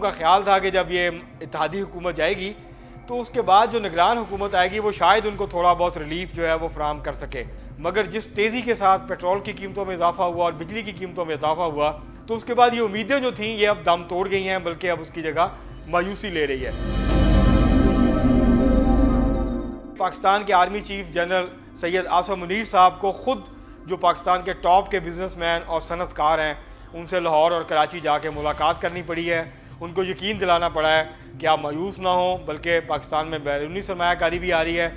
का ख्याल था कि जब ये इत्तेहादी हुकूमत जाएगी तो उसके बाद जो निगरान हुकूमत आएगी वो शायद उनको थोड़ा बहुत रिलीफ जो है वो फराहम कर सके। मगर जिस तेज़ी के साथ पेट्रोल की कीमतों में इजाफा हुआ और बिजली की कीमतों में इजाफा हुआ तो उसके बाद ये उम्मीदें जो थीं ये अब दम तोड़ गई हैं, बल्कि अब उसकी जगह मायूसी ले रही है। पाकिस्तान के army chief general Syed Asim Munir साहब को ख़ुद जो पाकिस्तान के टॉप के बिजनेसमैन और सनतकार हैं उनसे लाहौर और कराची जाके मुलाकात करनी पड़ी है। उनको यकीन दिलाना पड़ा है कि आप मायूस ना हो, बल्कि पाकिस्तान में बैरूनी सरमायाकारी भी आ रही है।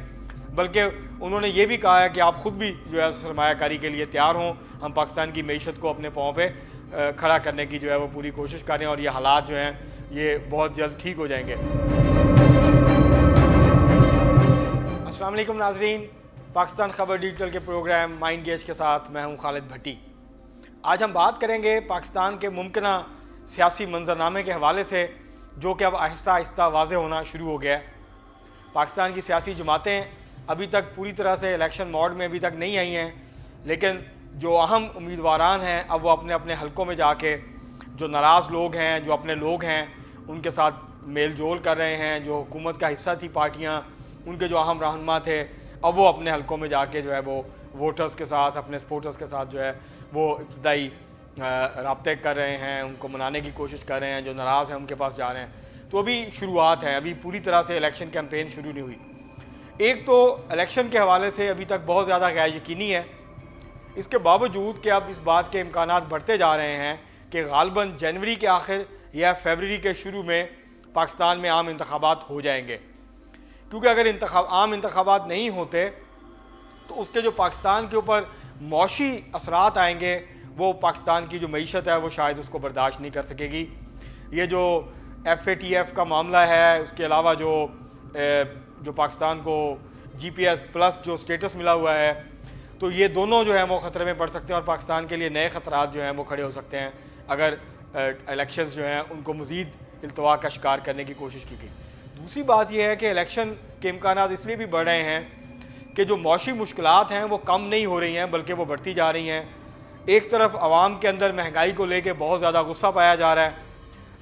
बल्कि उन्होंने ये भी कहा है कि आप ख़ुद भी जो है सरमायाकारी के लिए तैयार हों। हम पाकिस्तान की मईशत को अपने पाँव पे खड़ा करने की जो है वो पूरी कोशिश करें और ये हालात जो हैं ये बहुत जल्द ठीक हो जाएंगे। अस्सलाम वालेकुम नाज़रीन, पाकिस्तान खबर डिजिटल के प्रोग्राम माइंड गेज के साथ मैं हूं खालिद भट्टी। आज हम बात करेंगे पाकिस्तान के मुमकिना सियासी मंजरनामे के हवाले से, जो कि अब आहिस्ता आहिस्ता वाज़ेह होना शुरू हो गया है। पाकिस्तान की सियासी जमातें अभी तक पूरी तरह से इलेक्शन मोड में अभी तक नहीं आई हैं, लेकिन जो अहम उम्मीदवारान हैं अब वो अपने अपने हलकों में जाके जो नाराज़ लोग हैं, जो अपने लोग हैं, उनके साथ मेल जोल कर रहे हैं। जो हुकूमत का हिस्सा थी पार्टियाँ, उनके जो अहम रहनुमा थे, अब वो अपने हलकों में जाके जो है वो वोटर्स के साथ, अपने सपोर्टर्स के साथ जो है वो इब्तदाई राब्ते कर रहे हैं, उनको मनाने की कोशिश कर रहे हैं। जो नाराज़ हैं उनके पास जा रहे हैं। तो अभी शुरुआत है, अभी पूरी तरह से इलेक्शन कैंपेन शुरू नहीं हुई। एक तो इलेक्शन के हवाले से अभी तक बहुत ज़्यादा गैर यकीनी है, इसके बावजूद कि अब इस बात के इम्कानात बढ़ते जा रहे हैं कि गालिबन जनवरी के आखिर या फरवरी के शुरू में पाकिस्तान में आम इंतखाबात हो जाएंगे। क्योंकि अगर आम इंतखाबात नहीं होते तो उसके जो पाकिस्तान के ऊपर मौशी असरात आएंगे वो पाकिस्तान की जो मईशत है वो शायद उसको बर्दाश्त नहीं कर सकेगी। ये जो FATF का मामला है, उसके अलावा जो पाकिस्तान को GPS प्लस जो स्टेटस मिला हुआ है, तो ये दोनों जो हैं वो ख़तरे में पड़ सकते हैं और पाकिस्तान के लिए नए ख़तरात जो हैं वो खड़े हो सकते हैं अगर इलेक्शंस जो हैं उनको मज़ीद इल्तवा का शिकार करने की कोशिश की गई। दूसरी बात यह है कि इलेक्शन के इम्कानात इसलिए भी बढ़ रहे हैं कि जो मौशी मुश्किलात हैं वो कम नहीं हो रही हैं, बल्कि वो बढ़ती जा रही हैं। एक तरफ आवाम के अंदर महंगाई को लेके बहुत ज़्यादा गुस्सा पाया जा रहा है,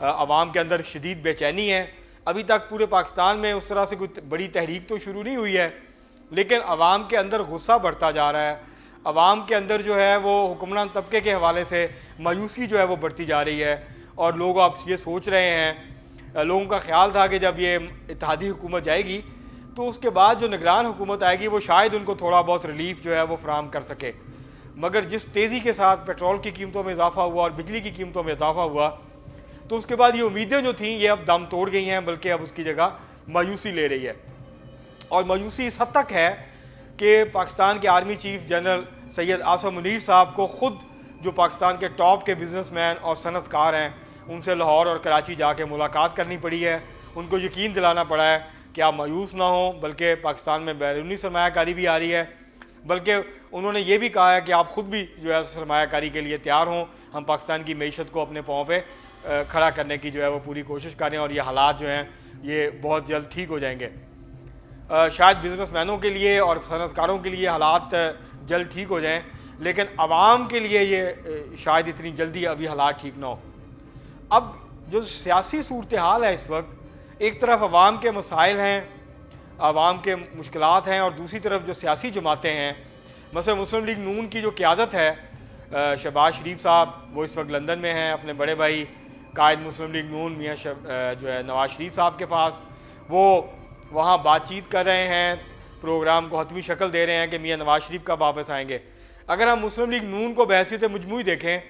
आवाम के अंदर शदीद बेचैनी है। अभी तक पूरे पाकिस्तान में उस तरह से कोई बड़ी तहरीक तो शुरू नहीं हुई है, लेकिन आवाम के अंदर गुस्सा बढ़ता जा रहा है। आवाम के अंदर जो है वो हुक्मरान तबके के हवाले से मायूसी जो है वो बढ़ती जा रही है और लोग अब ये सोच रहे हैं, लोगों का ख्याल था कि जब ये इत्तेहादी हुकूमत जाएगी तो उसके बाद जो निगरान हुकूमत आएगी वो शायद उनको थोड़ा बहुत रिलीफ जो है वो फराहम कर सके। मगर जिस तेज़ी के साथ पेट्रोल की कीमतों में इजाफा हुआ और बिजली की कीमतों में इजाफा हुआ तो उसके बाद ये उम्मीदें जो थीं ये अब दम तोड़ गई हैं, बल्कि अब उसकी जगह मायूसी ले रही है। और मायूसी इस हद तक है कि पाकिस्तान के army chief general Syed Asim Munir साहब को ख़ुद जो पाकिस्तान के टॉप के बिजनेसमैन और सनतकार हैं उनसे लाहौर और कराची जाके मुलाकात करनी पड़ी है। उनको यकीन दिलाना पड़ा है कि आप मायूस ना हो, बल्कि पाकिस्तान में बैरूनी सरमायाकारी भी आ रही है। बल्कि उन्होंने ये भी कहा है कि आप ख़ुद भी जो है सरमायाकारी के लिए तैयार हों। हम पाकिस्तान की मईशत को अपने पाँव पे खड़ा करने की जो है वो पूरी कोशिश करें और ये हालात जो हैं ये बहुत जल्द ठीक हो जाएंगे। शायद बिजनेसमैनों के लिए और सनतकारों के लिए हालात जल्द ठीक हो जाएँ, लेकिन आवाम के लिए ये शायद इतनी जल्दी अभी हालात ठीक ना हो। अब जो सियासी सूरत हाल है इस वक्त, एक तरफ आवाम के मसाइल हैं, आवाम के मुश्किलात हैं, और दूसरी तरफ जो सियासी जमातें हैं, मसलन मुस्लिम लीग नून की जो क़यादत है, शहबाज शरीफ साहब वो इस वक्त लंदन में हैं अपने बड़े भाई कायद मुस्लिम लीग नून मियाँ जो है नवाज शरीफ साहब के पास। वो वहाँ बातचीत कर रहे हैं, प्रोग्राम को हतमी शक्ल दे रहे हैं कि मियाँ नवाज शरीफ कब वापस आएंगे। अगर हम मुस्लिम लीग नून को बहसीत मजमूई देखें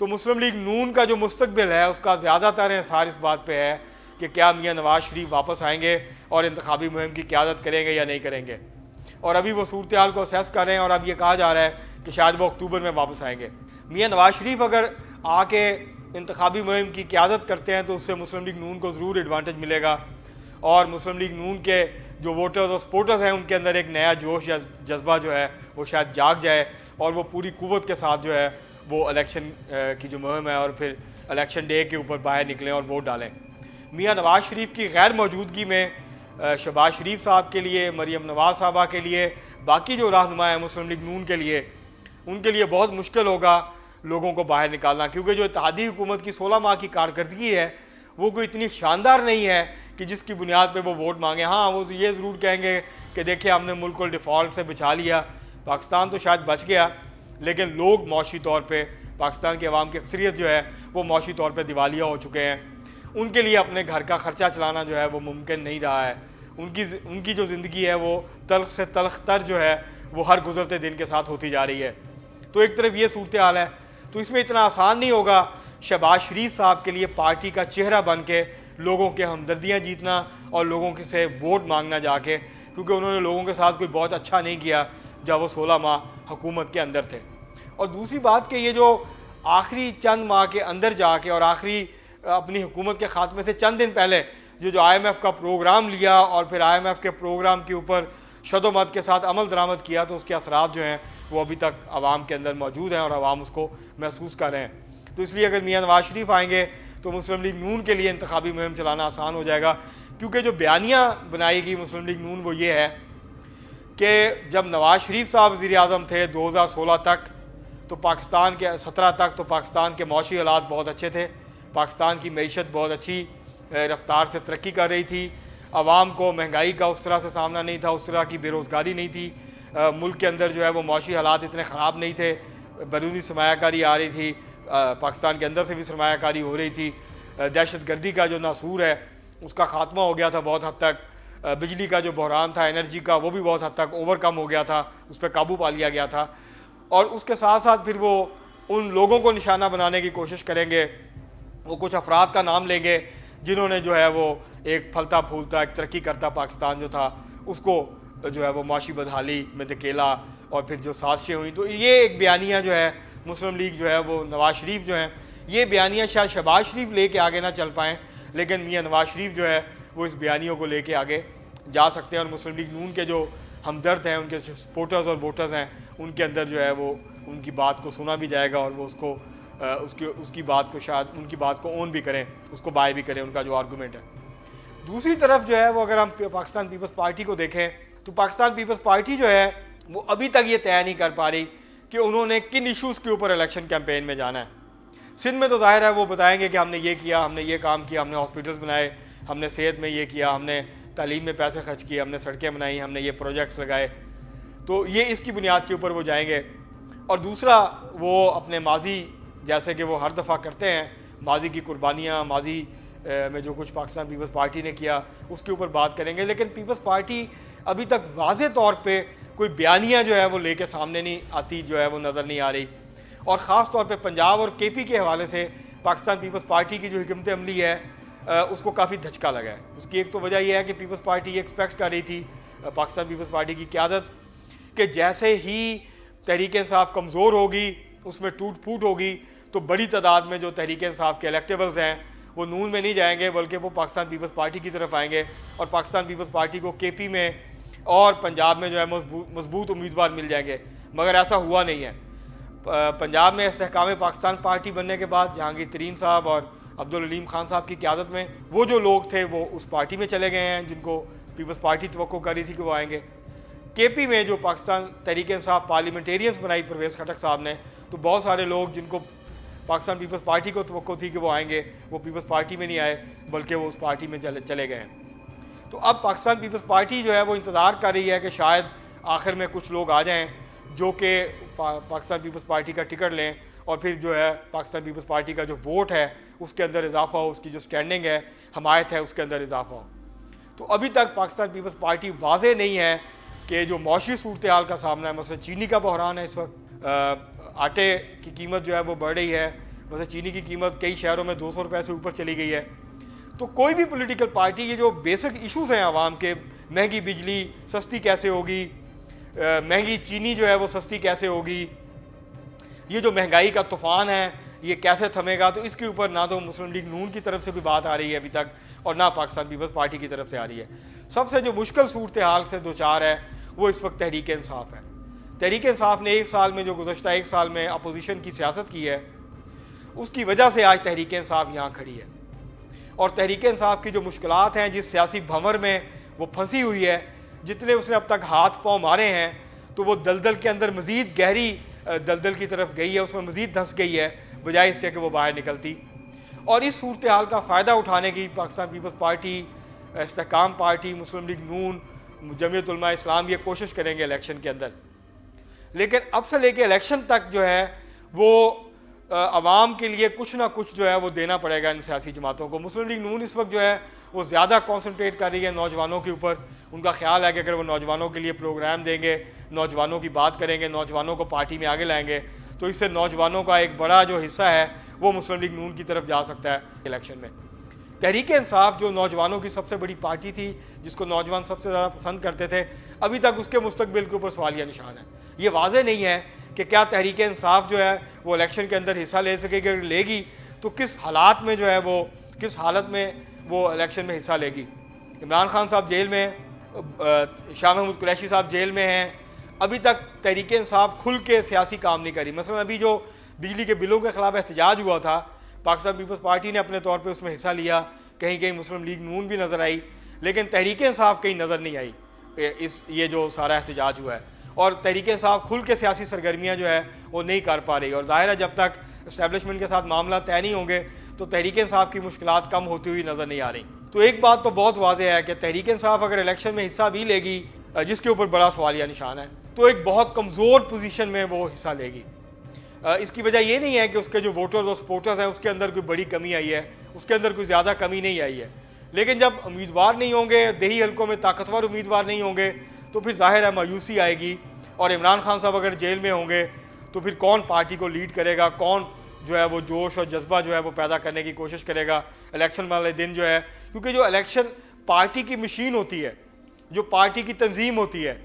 तो मुस्लिम लीग नून का जो मुस्तकबिल है उसका ज़्यादातर इंसार इस बात पे है कि क्या मियाँ नवाज शरीफ वापस आएंगे और इंतखाबी मुहिम की क़यादत करेंगे या नहीं करेंगे। और अभी वो सूरत हाल को असेस कर रहे हैं और अब ये कहा जा रहा है कि शायद वो अक्टूबर में वापस आएंगे। मियाँ नवाज शरीफ अगर आके इंतखाबी मुहिम की क़यादत करते हैं तो उससे मुस्लिम लीग नून को ज़रूर एडवांटेज मिलेगा और मुस्लिम लीग नून के जो वोटर्स और सपोर्टर्स हैं उनके अंदर एक नया जोश या जज्बा जो है वो शायद जाग जाए और वो पूरी कुव्वत के साथ जो है वो इलेक्शन की जो मुहिम है और फिर इलेक्शन डे के ऊपर बाहर निकलें और वोट डालें। मियाँ नवाज शरीफ की गैर मौजूदगी में शहबाज शरीफ साहब के लिए, मरीम नवाज साहबा के लिए, बाकी जो रहनुमा है मुस्लिम लीग नून के लिए, उनके लिए बहुत मुश्किल होगा लोगों को बाहर निकालना, क्योंकि जो इत्तेहादी हुकूमत की 16 माह की कारकर्दगी है वो कोई इतनी शानदार नहीं है कि जिसकी बुनियाद पे वो वोट मांगे। हाँ, वो ये ज़रूर कहेंगे कि देखिए हमने मुल्क को डिफ़ॉल्ट से बचा लिया, पाकिस्तान तो शायद बच गया, लेकिन लोग मौशी तौर पे पाकिस्तान की आवाम की अक्सरियत जो है वो मौशी तौर पे दिवालिया हो चुके हैं। उनके लिए अपने घर का ख़र्चा चलाना जो है वो मुमकिन नहीं रहा है। उनकी जो ज़िंदगी है वो तल्ख से तल्ख तर जो है वो हर गुजरते दिन के साथ होती जा रही है। तो एक तरफ ये सूरत हाल है, तो इसमें इतना आसान नहीं होगा शहबाज शरीफ साहब के लिए पार्टी का चेहरा बन के लोगों के हमदर्दियाँ जीतना और लोगों के से वोट मांगना जाके, क्योंकि उन्होंने लोगों के साथ कोई बहुत अच्छा नहीं किया जब वो 16 माह हुकूमत के अंदर थे। और दूसरी बात कि ये जो आखिरी चंद माह के अंदर जाके और आखिरी अपनी हुकूमत के ख़ात्मे से चंद दिन पहले जो IMF का प्रोग्राम लिया और फिर IMF के प्रोग्राम के ऊपर शदोमत के साथ अमल दरामद किया, तो उसके असरात जो हैं वो अभी तक आवाम के अंदर मौजूद हैं और आवाम उसको महसूस कर रहे हैं। तो इसलिए अगर मियाँ नवाज शरीफ आएंगे तो मुस्लिम लीग नून के लिए इंतखाबी मुहिम चलाना आसान हो जाएगा, क्योंकि जो बयानियाँ बनाएगी मुस्लिम लीग नून वो ये है कि जब नवाज शरीफ साहब वज़ीर आज़म थे 2016 तक, तो पाकिस्तान के 17 तक तो पाकिस्तान के मौशी हालात बहुत अच्छे थे, पाकिस्तान की मईशत बहुत अच्छी रफ्तार से तरक्की कर रही थी, आवाम को महंगाई का उस तरह से सामना नहीं था, उस तरह की बेरोज़गारी नहीं थी, मुल्क के अंदर जो है वो मौशी हालात इतने ख़राब नहीं थे, बैरूनी सरमायाकारी आ रही थी, पाकिस्तान के अंदर से भी सरमायाकारी हो रही थी, दहशत गर्दी का जो नासूर है उसका ख़ात्मा हो गया था बहुत हद तक, बिजली का जो बहरान था एनर्जी का वो भी बहुत हद तक ओवरकम हो गया था, उस पर काबू पा लिया गया था। और उसके साथ साथ फिर वो उन लोगों को निशाना बनाने की कोशिश करेंगे, वो कुछ अफराद का नाम लेंगे जिन्होंने जो है वो एक फलता फूलता एक तरक्की करता पाकिस्तान जो था उसको जो है वो माशी बदहाली में धकेला और फिर जो साजिशें हुई। तो ये एक बयानिया जो है मुस्लिम लीग जो है वो नवाज शरीफ जो हैं, ये बयानिया शायद शहबाज शरीफ ले कर आगे ना चल पाएँ, लेकिन मियाँ नवाज शरीफ जो है वो इस बयानियों को लेके आगे जा सकते हैं। और मुस्लिम लीग नून के जो हमदर्द हैं, उनके सपोर्टर्स और वोटर्स हैं, उनके अंदर जो है वो उनकी बात को सुना भी जाएगा और वो उसको उसकी बात को शायद उनकी बात को ओन भी करें, उसको बाय भी करें, उनका जो आर्गूमेंट है। दूसरी तरफ जो है वो अगर हम पाकिस्तान पीपल्स पार्टी को देखें तो पाकिस्तान पीपल्स पार्टी जो है वो अभी तक ये तय नहीं कर पा रही कि उन्होंने किन इशूज़ के ऊपर इलेक्शन कैंपेन में जाना है। सिंध में तो जाहिर है वो बताएंगे कि हमने ये किया, हमने ये काम किया, हमने हॉस्पिटल्स बनाए, हमने सेहत में ये किया, हमने तालीम में पैसे खर्च किए, हमने सड़कें बनाई, हमने ये प्रोजेक्ट्स लगाए, तो ये इसकी बुनियाद के ऊपर वो जाएंगे। और दूसरा वो अपने माजी, जैसे कि वो हर दफ़ा करते हैं, माजी की कुर्बानियाँ, माजी में जो कुछ पाकिस्तान पीपल्स पार्टी ने किया उसके ऊपर बात करेंगे। लेकिन पीपल्स पार्टी अभी तक वाज़े तौर पे कोई बयानियाँ जो है वो लेके सामने नहीं आती, जो है वो नज़र नहीं आ रही। और ख़ास तौर पे पंजाब और KP के हवाले से पाकिस्तान पीपल्स पार्टी की जो हिकमत अमली है उसको काफ़ी धचका लगा है। उसकी एक तो वजह यह है कि पीपल्स पार्टी ये एक्सपेक्ट कर रही थी, पाकिस्तान पीपल्स पार्टी की क़यादत, कि जैसे ही तहरीक इंसाफ कमज़ोर होगी, उसमें टूट फूट होगी, तो बड़ी तादाद में जो तहरीक इंसाफ के इलेक्टेबल्स हैं वो नून में नहीं जाएंगे, बल्कि वो पाकिस्तान पीपल्स पार्टी की तरफ आएंगे और पाकिस्तान पीपल्स पार्टी को KP में और पंजाब में जो है मजबूत उम्मीदवार मिल जाएंगे। मगर ऐसा हुआ नहीं है। पंजाब में इस्तेहकाम पाकिस्तान पार्टी बनने के बाद जहांगीर तरीन साहब और अब्दुल अलीम खान साहब की क़यादत में वो जो लोग थे वो उस पार्टी में चले गए हैं जिनको पीपल्स पार्टी तवक्को कर रही थी कि वो आएंगे। KP में जो पाकिस्तान तहरीक इंसाफ पार्लियामेंटेरियंस बनाई परवेज़ खटक साहब ने, तो बहुत सारे लोग जिनको पाकिस्तान पीपल्स पार्टी को तवक्को थी कि वो आएंगे, वो पीपल्स पार्टी में नहीं आए, बल्कि वो उस पार्टी में चले गए हैं। तो अब पाकिस्तान पीपल्स पार्टी जो है वो इंतज़ार कर रही है कि शायद आखिर में कुछ लोग आ जाएं जो कि पाकिस्तान पीपल्स पार्टी का टिकट लें और फिर जो है पाकिस्तान पीपल्स पार्टी का जो वोट है उसके अंदर इजाफा हो, उसकी जो स्टैंडिंग है, हमायत है, उसके अंदर इजाफा हो। तो अभी तक पाकिस्तान पीपल्स पार्टी वाज़े नहीं है कि जो मौशी सूरत हाल का सामना है, मसलन चीनी का बहरान है, इस वक्त आटे की कीमत जो है वो बढ़ रही है, मसलन चीनी की कीमत कई शहरों में 200 रुपये से ऊपर चली गई है। तो कोई भी पॉलिटिकल पार्टी ये जो बेसिक इश्यूज़ हैं आवाम के, महंगी बिजली सस्ती कैसे होगी, महंगी चीनी जो है वो सस्ती कैसे होगी, ये जो महंगाई का तूफ़ान है ये कैसे थमेगा, तो इसके ऊपर ना तो मुस्लिम लीग नून की तरफ से कोई बात आ रही है अभी तक और ना पाकिस्तान पीपल्स पार्टी की तरफ से आ रही है। सबसे जो मुश्किल सूरत हाल से दो चार है वो इस वक्त तहरीक इंसाफ है। तहरीक इंसाफ ने एक साल में जो गुज़श्ता एक साल में अपोजिशन की सियासत की है उसकी वजह से आज तहरीक इंसाफ यहाँ खड़ी है। और तहरीक इंसाफ की जो मुश्किलात हैं, जिस सियासी भंवर में वो फंसी हुई है, जितने उसने अब तक हाथ पाँव मारे हैं, तो वो दलदल के अंदर मज़ीद गहरी दलदल की तरफ गई है, उसमें मज़ीद धंस गई है बजाय इसके कि वो बाहर निकलती। और इस सूरत हाल का फ़ायदा उठाने की पाकिस्तान पीपल्स पार्टी, इस्तेहकाम पार्टी, मुस्लिम लीग नून, जमीयत उलमा इस्लाम ये कोशिश करेंगे इलेक्शन के अंदर। लेकिन अब से लेके इलेक्शन तक जो है वो आवाम के लिए कुछ ना कुछ जो है वो देना पड़ेगा इन सियासी जमातों को। मुस्लिम लीग नून इस वक्त जो है वो ज़्यादा कॉन्सनट्रेट कर रही है नौजवानों के ऊपर। उनका ख्याल है कि अगर वो नौजवानों के लिए प्रोग्राम देंगे, नौजवानों की बात करेंगे, नौजवानों को पार्टी में आगे लाएंगे, तो इससे नौजवानों का एक बड़ा जो हिस्सा है वो मुस्लिम लीग नून की तरफ जा सकता है इलेक्शन में। तहरीक इंसाफ जो नौजवानों की सबसे बड़ी पार्टी थी, जिसको नौजवान सबसे ज़्यादा पसंद करते थे, अभी तक उसके मुस्तकबिल के ऊपर सवालिया निशान है। ये वाज़ेह नहीं है कि क्या तहरीक इंसाफ जो है वो इलेक्शन के अंदर हिस्सा ले सकेगी। अगर लेगी तो किस हालात में जो है वो, किस हालत में वो इलेक्शन में हिस्सा लेगी। इमरान खान साहब जेल में, शाह महमूद कुरैशी साहब जेल में हैं, अभी तक तहरीक इंसाफ खुल के सियासी काम नहीं करी। मसलन अभी जो बिजली के बिलों के ख़िलाफ़ एहतजाज हुआ था, पाकिस्तान पीपल्स पार्टी ने अपने तौर पे उसमें हिस्सा लिया, कहीं कहीं मुस्लिम लीग नून भी नज़र आई, लेकिन तहरीक इंसाफ कहीं नज़र नहीं आई ये जो सारा एहतजाज हुआ है। और तहरीक इंसाफ खुल के सियासी सरगर्मियाँ जो है वो नहीं कर पा रही। और ज़ाहिर है जब तक इस्टेब्लिशमेंट के साथ मामला तय नहीं होंगे तो तहरीक इंसाफ की मुश्किलात कम होती हुई नज़र नहीं आ रही। तो एक बात तो बहुत वाज़ेह है कि तहरीक इंसाफ अगर इलेक्शन में हिस्सा भी लेगी, जिसके ऊपर बड़ा सवालिया निशान है, तो एक बहुत कमज़ोर पोजीशन में वो हिस्सा लेगी। इसकी वजह ये नहीं है कि उसके जो वोटर्स और सपोर्टर्स हैं उसके अंदर कोई बड़ी कमी आई है, उसके अंदर कोई ज़्यादा कमी नहीं आई है, लेकिन जब उम्मीदवार नहीं होंगे, देही हल्कों में ताकतवर उम्मीदवार नहीं होंगे, तो फिर जाहिर है मायूसी आएगी। और इमरान खान साहब अगर जेल में होंगे तो फिर कौन पार्टी को लीड करेगा, कौन जो है वो जोश और जज्बा जो है वो पैदा करने की कोशिश करेगा इलेक्शन वाले दिन जो है। क्योंकि जो इलेक्शन पार्टी की मशीन होती है, जो पार्टी की तंजीम होती है,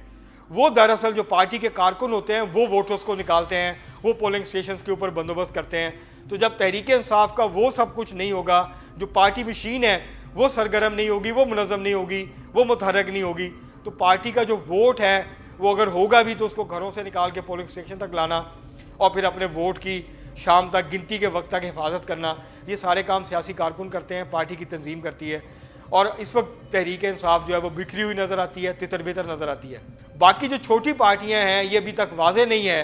वो दरअसल जो पार्टी के कारकुन होते हैं वो वोटर्स को निकालते हैं, वो पोलिंग स्टेशन के ऊपर बंदोबस्त करते हैं। तो जब तहरीक इंसाफ का वो सब कुछ नहीं होगा, जो पार्टी मशीन है वो सरगर्म नहीं होगी, वो मुनज़्ज़म नहीं होगी, वो मुतहरक नहीं होगी, तो पार्टी का जो वोट है वो अगर होगा भी तो उसको घरों से निकाल के पोलिंग स्टेशन तक लाना और फिर अपने वोट की शाम तक गिनती के वक्त तक हिफाजत करना, ये सारे काम सियासी कारकुन करते हैं, पार्टी की तंजीम करती है। और इस वक्त तहरीक इंसाफ जो है वो बिखरी हुई नज़र आती है, तितर बितर नज़र आती है। बाकी जो छोटी पार्टियां हैं ये अभी तक वाज़ेह नहीं है।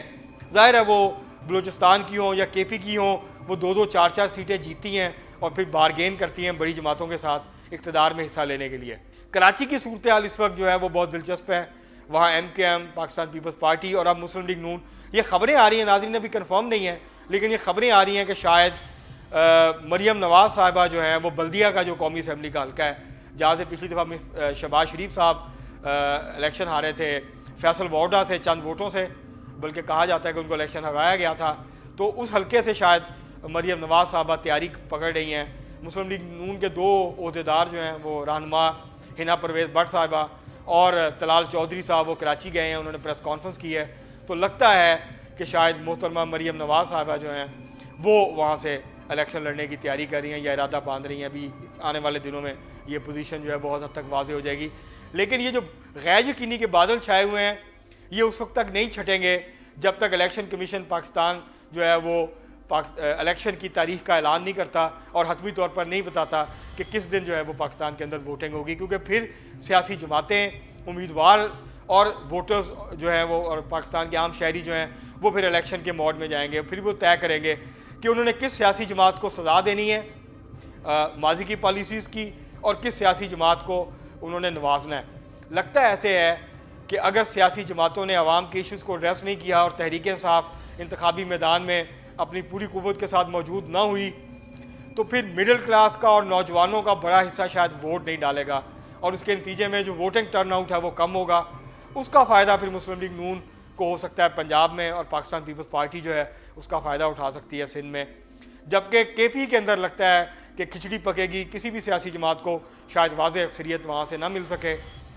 ज़ाहिर है वो बलूचिस्तान की हों या केपी की हों, वो 2-2 4-4 सीटें जीतती हैं और फिर बारगेन करती हैं बड़ी जमातों के साथ इक़्तिदार में हिस्सा लेने के लिए। कराची की सूरत हाल इस वक्त जो है वो बहुत दिलचस्प है। वहाँ MKM, पाकिस्तान पीपल्स पार्टी और अब मुस्लिम लीग नून, ये ख़बरें आ रही हैं, नाज़रीन अभी कंफर्म नहीं है, लेकिन ये ख़बरें आ रही हैं कि शायद मरियम नवाज़ साहिबा जो हैं वो बल्दिया का जो कौमी असम्बली का हल्का है, जहाँ से पिछली दफ़ा शहबाज शरीफ साहब इलेक्शन हारे थे फैसल वार्डा से चंद वोटों से, बल्कि कहा जाता है कि उनको इलेक्शन हराया गया था, तो उस हल्के से शायद मरियम नवाज़ साहिबा तैयारी पकड़ रही हैं। मुस्लिम लीग नून के 2 ओहदेदार जो हैं वो रहनुमा हिना परवेज़ भट्ट साहिबा और तलाल चौधरी साहब वो कराची गए हैं, उन्होंने प्रेस कॉन्फ्रेंस की है। तो लगता है कि शायद मोहतरमा मरियम नवाज़ साहिबा जो हैं वो वहाँ से इलेक्शन लड़ने की तैयारी कर रही हैं या इरादा बांध रही हैं। अभी आने वाले दिनों में ये पोजीशन जो है बहुत हद तक वाज़ेह हो जाएगी। लेकिन ये जो गैर यकीनी के बादल छाए हुए हैं ये उस वक्त तक नहीं छटेंगे जब तक इलेक्शन कमीशन पाकिस्तान जो है वो इलेक्शन की तारीख का ऐलान नहीं करता और हतमी तौर पर नहीं बताता कि किस दिन जो है वो पाकिस्तान के अंदर वोटिंग होगी। क्योंकि फिर सियासी जमातें, उम्मीदवार और वोटर्स जो हैं वो और पाकिस्तान के आम शहरी जो हैं वो फिर इलेक्शन के मोड में जाएंगे। फिर वो तय करेंगे कि उन्होंने किस सियासी जमात को सज़ा देनी है माजी की पॉलिसीज़ की और किस सियासी जमात को उन्होंने नवाजना है। लगता है ऐसे है कि अगर सियासी जमातों ने आवाम के इशूज़ को एड्रेस नहीं किया और तहरीक इंसाफ इंतखाबी मैदान में अपनी पूरी कुव्वत के साथ मौजूद ना हुई तो फिर मिडिल क्लास का और नौजवानों का बड़ा हिस्सा शायद वोट नहीं डालेगा और उसके नतीजे में जो वोटिंग टर्नआउट है वो कम होगा। उसका फ़ायदा फिर मुस्लिम लीग नून को हो सकता है पंजाब में और पाकिस्तान पीपल्स पार्टी जो है उसका फ़ायदा उठा सकती है सिंध में। जबकि KP के अंदर लगता है कि खिचड़ी पकेगी, किसी भी सियासी जमात को शायद वाज़ेह अक्सरियत वहाँ से ना मिल सके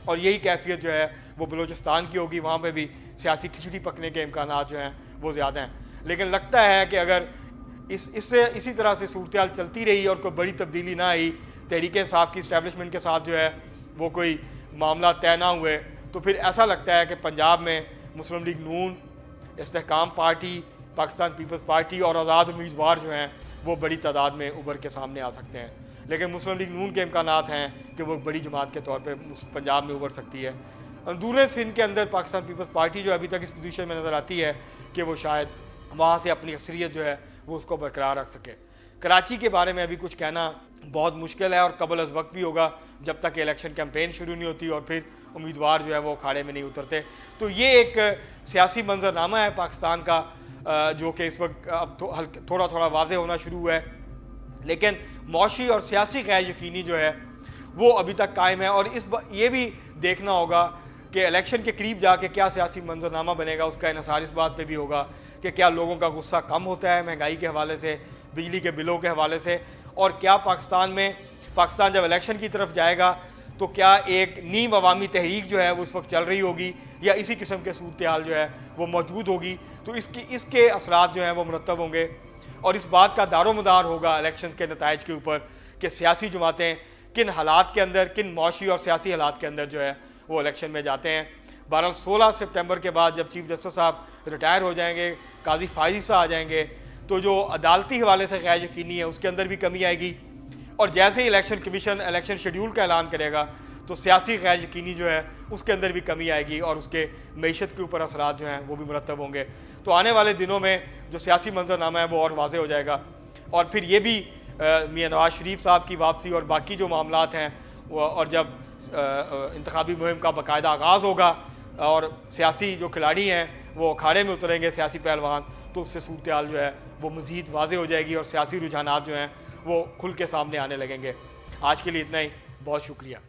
और यही कैफियत जो है वो बलूचिस्तान की होगी। वहाँ पर भी सियासी खिचड़ी पकने के इम्कान जो हैं वो ज़्यादा हैं। लेकिन लगता है कि अगर इसी तरह से सूरत हाल चलती रही और कोई बड़ी तब्दीली ना आई, तहरीक इंसाफ की इस्टेब्लिशमेंट के साथ जो है वो कोई मामला तय ना हुए, तो फिर ऐसा लगता है कि पंजाब में मुस्लिम लीग नून, इस्तेहकाम पार्टी, पाकिस्तान पीपल्स पार्टी और आज़ाद उम्मीदवार जो हैं वो बड़ी तादाद में उभर के सामने आ सकते हैं। लेकिन मुस्लिम लीग नून के इम्कानात हैं कि वो बड़ी जमात के तौर पर पंजाब में उभर सकती है। अंदरूनी सिंध के अंदर पाकिस्तान पीपल्स पार्टी जो अभी तक इस पोजीशन में नज़र आती है कि वो शायद वहाँ से अपनी अक्सरियत जो है वो उसको बरकरार रख सके। कराची के बारे में अभी कुछ कहना बहुत मुश्किल है और कबल अज़ वक्त भी होगा जब तक इलेक्शन कैंपेन शुरू नहीं होती और फिर उम्मीदवार जो है वो अखाड़े में नहीं उतरते। तो ये एक सियासी मंजरनामा है पाकिस्तान का जो कि इस वक्त अब थोड़ा थोड़ा वाज़ेह होना शुरू हुआ है, लेकिन मौशी और सियासी गैर यकीनी जो है वो अभी तक कायम है। और ये भी देखना होगा कि इलेक्शन के करीब जाके क्या सियासी मंजरनामा बनेगा, उसका इन्हिसार इस बात पे भी होगा कि क्या लोगों का गुस्सा कम होता है महंगाई के हवाले से, बिजली के बिलों के हवाले से, और क्या पाकिस्तान जब इलेक्शन की तरफ जाएगा तो क्या एक नीम अवामी तहरीक जो है वो इस वक्त चल रही होगी या इसी किस्म के सूरत हाल जो है वो मौजूद होगी। तो इसके असरात जो हैं वो मुरतब होंगे और इस बात का दारोमदार होगा इलेक्शन के नताइज के ऊपर कि सियासी जमातें किन हालात के अंदर, किन मौशी और सियासी हालात के अंदर जो है वो इलेक्शन में जाते हैं। बहरहाल 16 सितंबर के बाद जब चीफ जस्टिस साहब रिटायर हो जाएंगे, काजी फायजी साहब आ जाएंगे, तो जो अदालती हवाले से गैर यकीनी है उसके अंदर भी कमी आएगी। और जैसे ही इलेक्शन कमीशन इलेक्शन शेड्यूल का ऐलान करेगा तो सियासी गैर यकीनी जो है उसके अंदर भी कमी आएगी और उसके मईशत के ऊपर असरात जो हैं वो भी मुरतब होंगे। तो आने वाले दिनों में जो सियासी मंजरनामा है वो और वाज़ेह हो जाएगा और फिर ये भी मियां नवाज शरीफ साहब की वापसी और बाकी जो मामलात हैं वो, और जब इंतखाबी मुहिम का बाकायदा आगाज़ होगा और सियासी जो खिलाड़ी हैं वो अखाड़े में उतरेंगे, सियासी पहलवान, तो उससे सूरत हाल जो है वो मज़ीद वाज़ेह हो जाएगी और सियासी रुझानात जो हैं वो खुल के सामने आने लगेंगे। आज के लिए इतना ही, बहुत शुक्रिया।